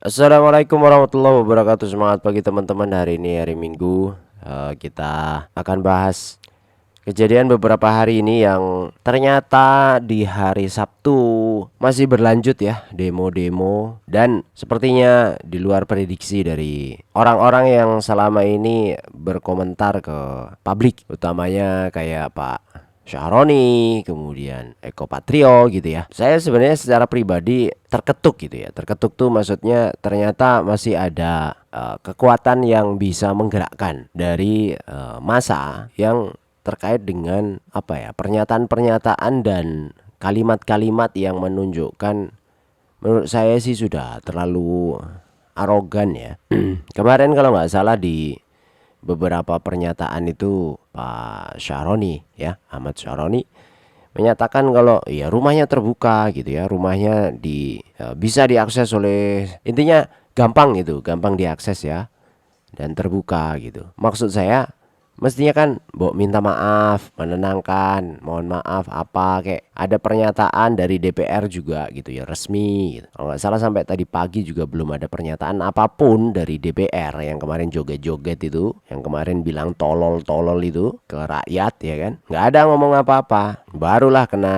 Assalamualaikum warahmatullahi wabarakatuh. Semangat pagi teman-teman. Hari ini hari Minggu. Kita akan bahas kejadian beberapa hari ini yang ternyata di hari Sabtu masih berlanjut ya, demo-demo, dan sepertinya di luar prediksi dari orang-orang yang selama ini berkomentar ke publik, utamanya kayak Pak Syahroni, kemudian Eko Patrio gitu ya. Saya sebenarnya secara pribadi terketuk gitu ya. Terketuk tuh maksudnya ternyata masih ada kekuatan yang bisa menggerakkan dari massa yang terkait dengan apa ya, pernyataan-pernyataan dan kalimat-kalimat yang menunjukkan, menurut saya sih sudah terlalu arogan ya. Kemarin kalau nggak salah di beberapa pernyataan itu Pak Syahroni ya, Ahmad Syahroni menyatakan kalau ya rumahnya terbuka gitu ya, rumahnya bisa diakses oleh, intinya gampang gitu, gampang diakses ya, dan terbuka gitu. Maksud saya mestinya kan Mbok minta maaf, menenangkan, mohon maaf apa, kayak ada pernyataan dari DPR juga gitu ya, resmi gitu. Kalau nggak salah sampai tadi pagi juga belum ada pernyataan apapun dari DPR yang kemarin joget-joget itu, yang kemarin bilang tolol-tolol itu ke rakyat ya kan. Nggak ada ngomong apa-apa. Barulah kena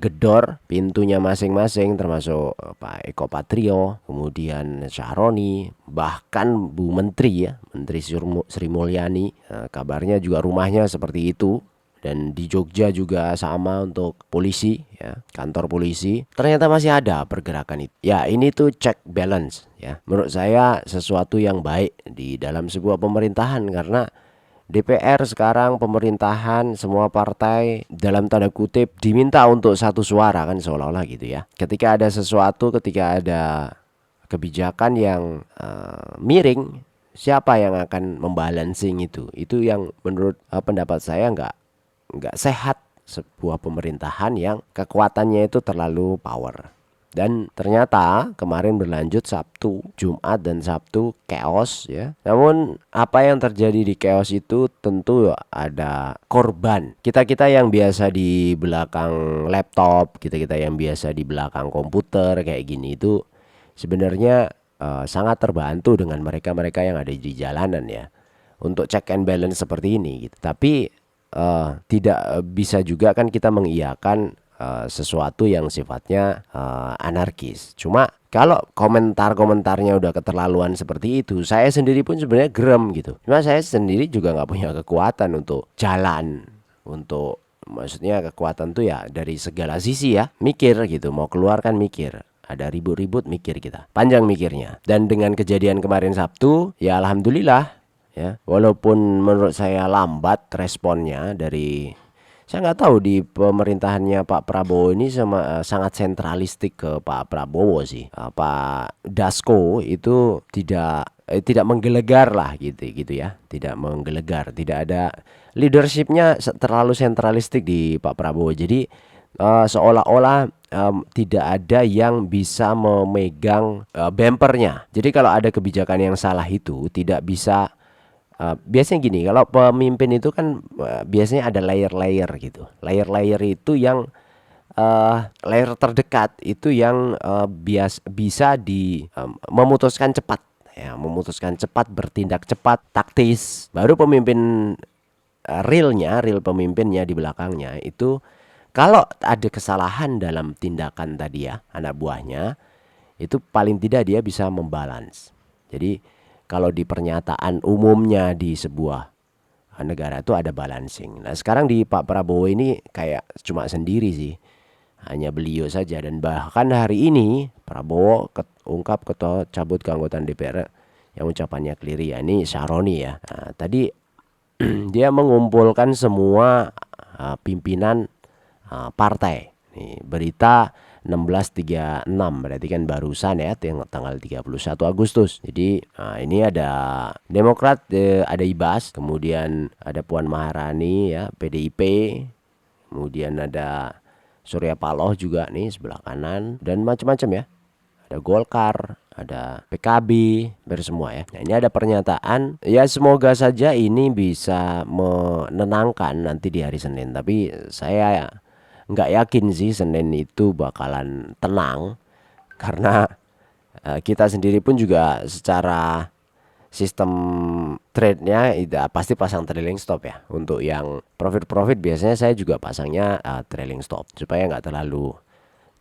gedor pintunya masing-masing, termasuk Pak Eko Patrio, kemudian Syahroni, bahkan Bu Menteri ya, Menteri Sri Mulyani, kabarnya juga rumahnya seperti itu. Dan di Jogja juga sama untuk polisi ya, kantor polisi. Ternyata masih ada pergerakan itu. Ya, ini tuh check balance ya. Menurut saya sesuatu yang baik di dalam sebuah pemerintahan, karena DPR sekarang, pemerintahan, semua partai dalam tanda kutip diminta untuk satu suara kan, seolah-olah gitu ya. Ketika ada sesuatu, ketika ada kebijakan yang miring, siapa yang akan membalancing itu? Itu yang menurut pendapat saya nggak sehat, sebuah pemerintahan yang kekuatannya itu terlalu power. Dan ternyata kemarin berlanjut Sabtu, Jumat dan Sabtu chaos ya. Namun apa yang terjadi di chaos itu tentu ada korban. Kita-kita yang biasa di belakang laptop, kita-kita yang biasa di belakang komputer kayak gini itu sebenarnya sangat terbantu dengan mereka-mereka yang ada di jalanan ya, untuk check and balance seperti ini gitu. Tapi tidak bisa juga kan kita mengiyakan sesuatu yang sifatnya anarkis. Cuma kalau komentar-komentarnya udah keterlaluan seperti itu, saya sendiri pun sebenarnya gerem gitu. Cuma saya sendiri juga nggak punya kekuatan untuk jalan, untuk maksudnya kekuatan tuh ya dari segala sisi ya, mikir gitu, mau keluar kan mikir, ada ribut-ribut mikir, kita panjang mikirnya. Dan dengan kejadian kemarin Sabtu ya alhamdulillah ya, walaupun menurut saya lambat responnya dari, saya nggak tahu di pemerintahannya Pak Prabowo ini sangat sentralistik ke Pak Prabowo sih. Pak Dasko itu tidak menggelegar lah gitu gitu ya, tidak menggelegar, tidak ada leadershipnya, terlalu sentralistik di Pak Prabowo. Jadi seolah-olah tidak ada yang bisa memegang bempernya. Jadi kalau ada kebijakan yang salah itu tidak bisa. Biasanya gini, kalau pemimpin itu kan biasanya ada layer-layer gitu. Layer-layer itu yang layer terdekat itu yang bisa memutuskan cepat ya, memutuskan cepat, bertindak cepat, taktis. Baru pemimpin real pemimpinnya di belakangnya itu kalau ada kesalahan dalam tindakan tadi ya, anak buahnya itu paling tidak dia bisa membalance. Jadi kalau di pernyataan umumnya di sebuah negara itu ada balancing. Nah sekarang di Pak Prabowo ini kayak cuma sendiri sih, hanya beliau saja. Dan bahkan hari ini Prabowo ungkap ketua cabut keanggotaan DPR yang ucapannya keliru ya, ini Syahroni ya. Nah, tadi dia mengumpulkan semua pimpinan partai. Nih, berita 16.36 berarti kan barusan ya, tanggal 31 Agustus. Jadi ini ada Demokrat, ada Ibas, kemudian ada Puan Maharani ya, PDIP, kemudian ada Surya Paloh juga nih sebelah kanan, dan macam-macam ya. Ada Golkar, ada PKB, bersemua ya. Nah, ini ada pernyataan ya, semoga saja ini bisa menenangkan nanti di hari Senin. Tapi saya nggak yakin sih Senin itu bakalan tenang, karena Kita sendiri pun juga secara sistem trade-nya pasti pasang trailing stop ya. Untuk yang profit biasanya saya juga pasangnya trailing stop supaya nggak terlalu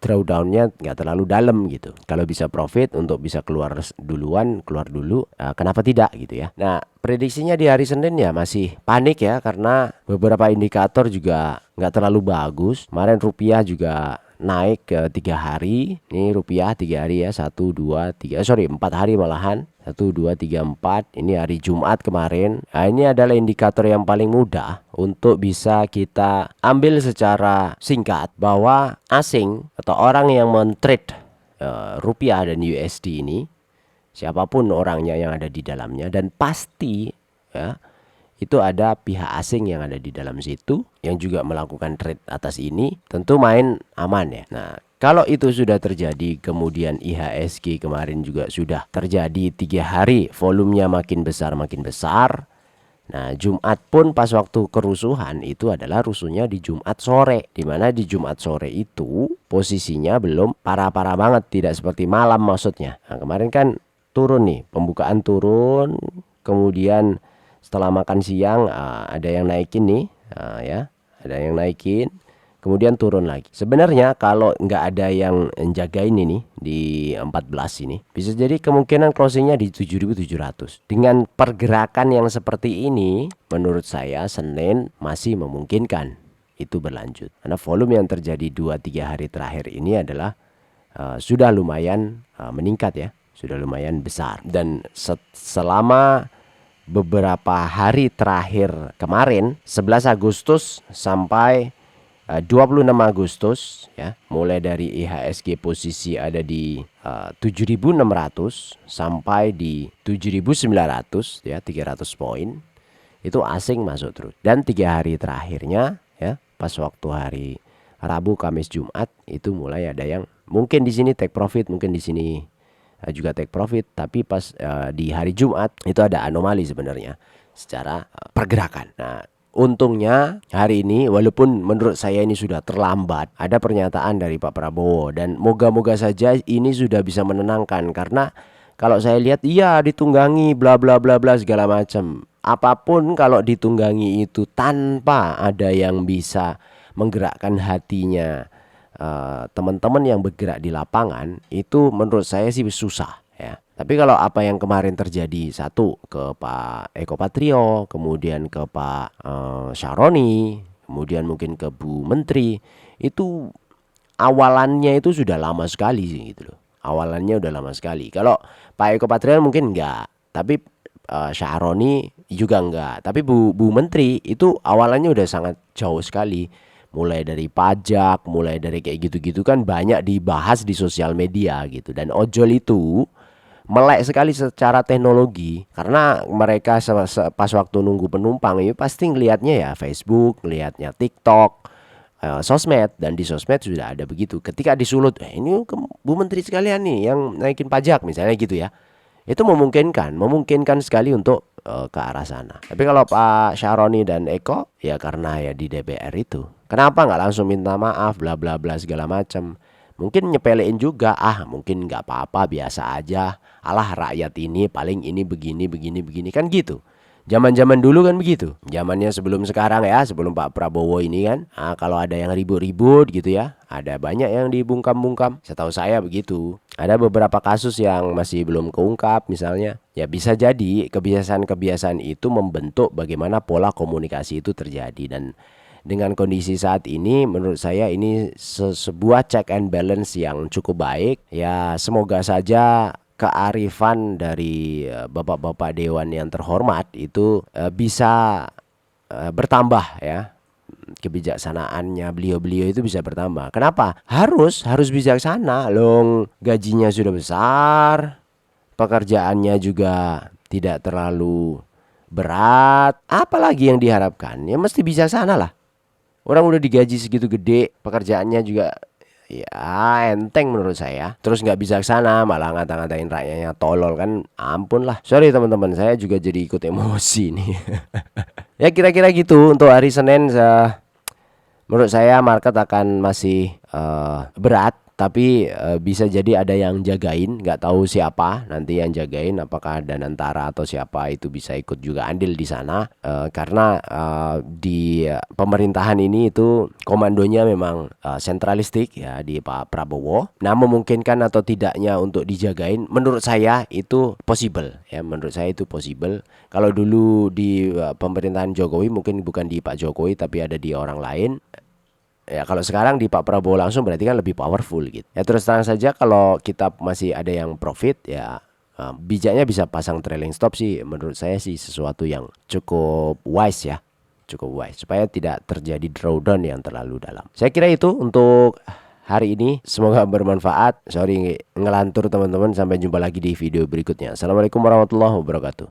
drawdownnya nggak terlalu dalam gitu. Kalau bisa profit untuk bisa keluar duluan, keluar dulu, kenapa tidak gitu ya. Nah, prediksinya di hari Senin ya masih panik ya, karena beberapa indikator juga nggak terlalu bagus. Kemarin rupiah juga naik ke 3 hari. Ini rupiah 3 hari ya, 4 hari malahan. 1, 2, 3, 4. Ini hari Jumat kemarin. Nah, ini adalah indikator yang paling mudah untuk bisa kita ambil secara singkat bahwa asing atau orang yang men-trade rupiah dan USD ini, siapapun orangnya yang ada di dalamnya, dan pasti ya itu ada pihak asing yang ada di dalam situ yang juga melakukan trade atas ini, tentu main aman ya. Nah, kalau itu sudah terjadi, kemudian IHSG kemarin juga sudah terjadi 3 hari, volumenya makin besar. Nah, Jumat pun pas waktu kerusuhan itu adalah rusuhnya di Jumat sore, dimana di Jumat sore itu posisinya belum parah-parah banget, tidak seperti malam maksudnya. Nah, kemarin kan turun nih, pembukaan turun, kemudian setelah makan siang ada yang naikin nih, ya, ada yang naikin, kemudian turun lagi. Sebenarnya kalau nggak ada yang jagain ini di 14 ini, bisa jadi kemungkinan closingnya di 7.700. Dengan pergerakan yang seperti ini, menurut saya Senin masih memungkinkan itu berlanjut, karena volume yang terjadi 2-3 hari terakhir ini adalah sudah lumayan meningkat ya, sudah lumayan besar. Dan selama beberapa hari terakhir kemarin, 11 Agustus sampai 26 Agustus ya, mulai dari IHSG posisi ada di 7.600 sampai di 7.900 ya, 300 poin itu asing masuk terus. Dan 3 hari terakhirnya ya, pas waktu hari Rabu, Kamis, Jumat itu mulai ada yang mungkin di sini take profit, mungkin di sini juga take profit, tapi pas di hari Jumat itu ada anomali sebenarnya secara pergerakan. Nah, untungnya hari ini walaupun menurut saya ini sudah terlambat, ada pernyataan dari Pak Prabowo, dan moga-moga saja ini sudah bisa menenangkan, karena kalau saya lihat iya ditunggangi bla bla bla bla segala macam. Apapun kalau ditunggangi itu tanpa ada yang bisa menggerakkan hatinya teman-teman yang bergerak di lapangan, itu menurut saya sih susah ya. Tapi kalau apa yang kemarin terjadi, satu ke Pak Eko Patrio, kemudian ke Pak Syaroni, kemudian mungkin ke Bu Menteri, itu awalannya itu sudah lama sekali sih gitu loh. Awalannya udah lama sekali. Kalau Pak Eko Patrio mungkin enggak, tapi Syaroni juga enggak. Tapi Bu Menteri itu awalannya udah sangat jauh sekali. Mulai dari pajak, mulai dari kayak gitu-gitu kan banyak dibahas di sosial media gitu. Dan ojol itu melek sekali secara teknologi, karena mereka pas waktu nunggu penumpang itu pasti ngelihatnya ya Facebook, ngelihatnya TikTok, sosmed, dan di sosmed sudah ada begitu. Ketika disulut, ini Bu Menteri sekalian nih yang naikin pajak misalnya gitu ya, itu memungkinkan sekali untuk ke arah sana. Tapi kalau Pak Syaroni dan Eko ya karena ya di DPR itu, kenapa nggak langsung minta maaf bla bla bla segala macam. Mungkin nyepelein juga, mungkin nggak apa-apa, biasa aja, alah rakyat ini paling ini begini kan gitu. Zaman-zaman dulu kan begitu, zamannya sebelum sekarang ya, sebelum Pak Prabowo ini kan, kalau ada yang ribut-ribut gitu ya, ada banyak yang dibungkam-bungkam. Setahu saya begitu. Ada beberapa kasus yang masih belum keungkap misalnya. Ya bisa jadi kebiasaan-kebiasaan itu membentuk bagaimana pola komunikasi itu terjadi. Dan dengan kondisi saat ini menurut saya ini sebuah check and balance yang cukup baik. Ya semoga saja kearifan dari bapak-bapak dewan yang terhormat itu bisa bertambah ya. Kebijaksanaannya beliau-beliau itu bisa bertambah. Kenapa? Harus bijaksana. Long gajinya sudah besar, pekerjaannya juga tidak terlalu berat. Apalagi yang diharapkan? Ya mesti bijaksana lah. Orang udah digaji segitu gede, pekerjaannya juga ya enteng menurut saya. Terus nggak bijaksana, malah ngata-ngatain rakyatnya tolol kan. Ampun lah. Sorry teman-teman, saya juga jadi ikut emosi nih. Ya kira-kira gitu untuk hari Senin. Menurut saya market akan masih berat, tapi bisa jadi ada yang jagain, nggak tahu siapa nanti yang jagain, apakah Danantara atau siapa itu bisa ikut juga andil di sana. Karena di pemerintahan ini itu komandonya memang sentralistik ya di Pak Prabowo. Nah, memungkinkan atau tidaknya untuk dijagain, menurut saya itu possible ya, menurut saya itu possible. Kalau dulu di pemerintahan Jokowi mungkin bukan di Pak Jokowi tapi ada di orang lain. Ya kalau sekarang di Pak Prabowo langsung berarti kan lebih powerful gitu. Ya terus terang saja kalau kita masih ada yang profit ya, bijaknya bisa pasang trailing stop sih, menurut saya sih sesuatu yang cukup wise ya. Cukup wise supaya tidak terjadi drawdown yang terlalu dalam. Saya kira itu untuk hari ini, semoga bermanfaat. Sorry ngelantur teman-teman, sampai jumpa lagi di video berikutnya. Assalamualaikum warahmatullahi wabarakatuh.